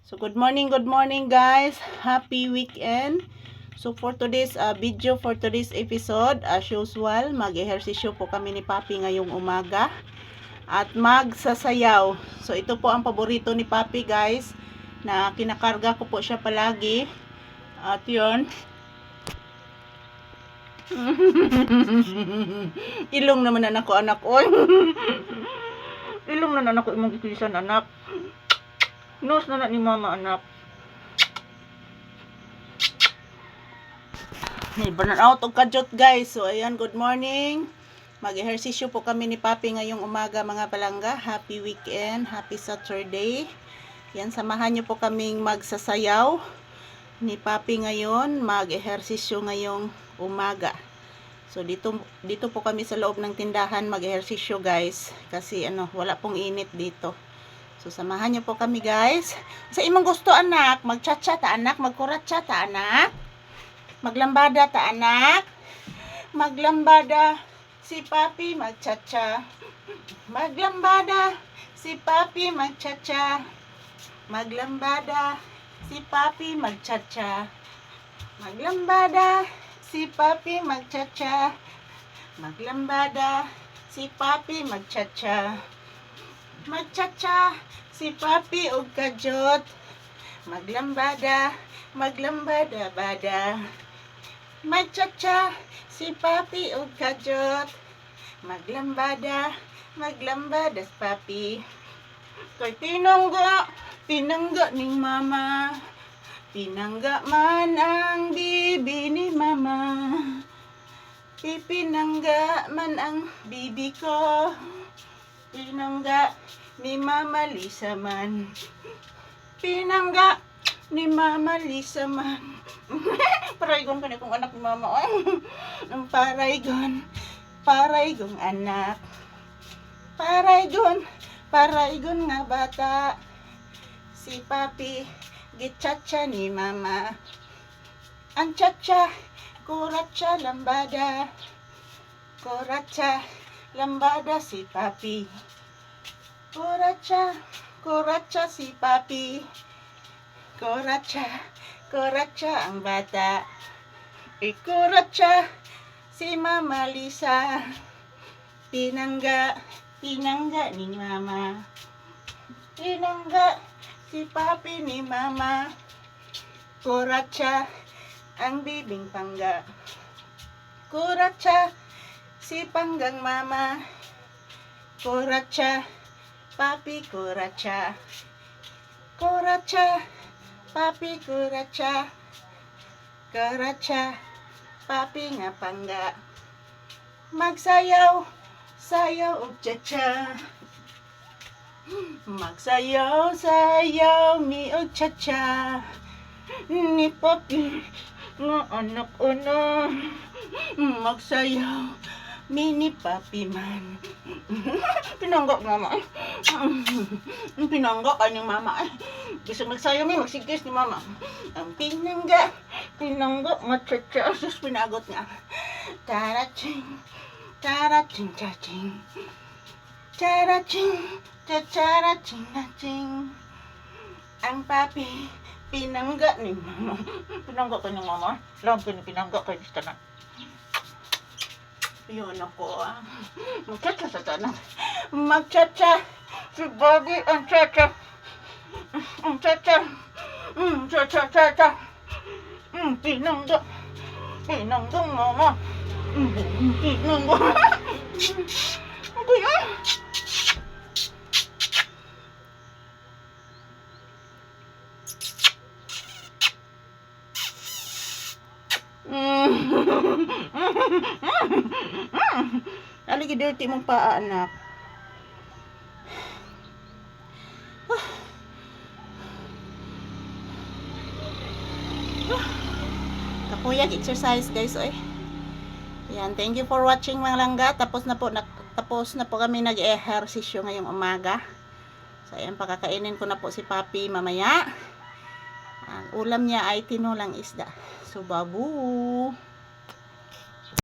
So good morning guys. Happy weekend. So for today's video, for today's episode, as usual, mag-ehersisyo po kami ni Papi ngayong umaga at magsasayaw. So ito po ang paborito ni Papi guys, na kinakarga ko po siya palagi. At yun. Ilong naman na ako anak. Oy. Ilong na ako imong gikisan anak. Nos na ni mama anak. May burnout og kajot guys. So ayan, good morning. Mag-ehersisyo po kami ni Papi ngayong umaga mga palangga. Happy weekend, happy Saturday. Yan, samahan niyo po kaming magsasayaw ni Papi ngayon. Mag-ehersisyo ngayong umaga. So dito po kami sa loob ng tindahan mag-ehersisyo guys. Kasi wala pong init dito. So, samahan niyo po kami guys. Sa imong gusto anak, magchacha ta anak, magkuratsa ta anak. Maglambada ta anak. Maglambada si Papi magchacha. Maglambada si Papi magchacha. Maglambada si Papi magchacha. Maglambada si Papi magchacha. Maglambada si Papi magchacha. Magchacha si Papi og kajot. Maglambada, maglambada-bada. Magchacha si Papi og kajot. Maglambada, maglambada si Papi. Kay pinangga ning mama. Pinangga man ang bibi ni mama. Pinangga man ang bibi ko. Pinangga ni Mama Lisa man. Pinangga ni Mama Lisa man. Paraygon ka na kung anak ni Mama. Ang paraygon anak. Paraygon nga bata. Si Papi gichacha ni Mama. Ang chacha, kuratsa lambada. Kuratsa lambada si Papi. Kuratsa si Papi. Kuratsa ang bata. Kuratsa si Mama Lisa. Pinangga ni Mama. Pinangga si Papi ni Mama. Kuratsa ang bibing pangga. Kuratsa si panggang mama. Kuratsa, Papi kuratsa. Kuratsa, Papi kuratsa. Kuratsa, Papi nga pangga. Magsayaw, sayaw og chacha. Magsayaw, sayaw mi og chacha. Ni Papi nga anak magsayaw mini Papi man. Pinangga mama. Pinangga ka ni mama. Gusto magsayaw mi, magsigis ni mama. Ang pinangga matcha. Sus, pinagot nga. Taraching, chaching. Taraching, chaching. Ang Papi pinangga ni mama. Pinangga ka ni mama. Alam ko ni pinangga ka ni tanan. Yun ako magchacha sa tanan. Magchacha si Bobby ang chacha. Ang chacha. Chacha. Pinangga mama. Pinangga. Ano yan? Aligi dirty mong paa anak. Kapuyag exercise guys oy. Yan, thank you for watching mga langga. Tapos na po kami nag-ehersisyo ngayong umaga. So ayan, pakakainin ko na po si Papi mamaya. Ang ulam niya ay tinulang isda. So babu.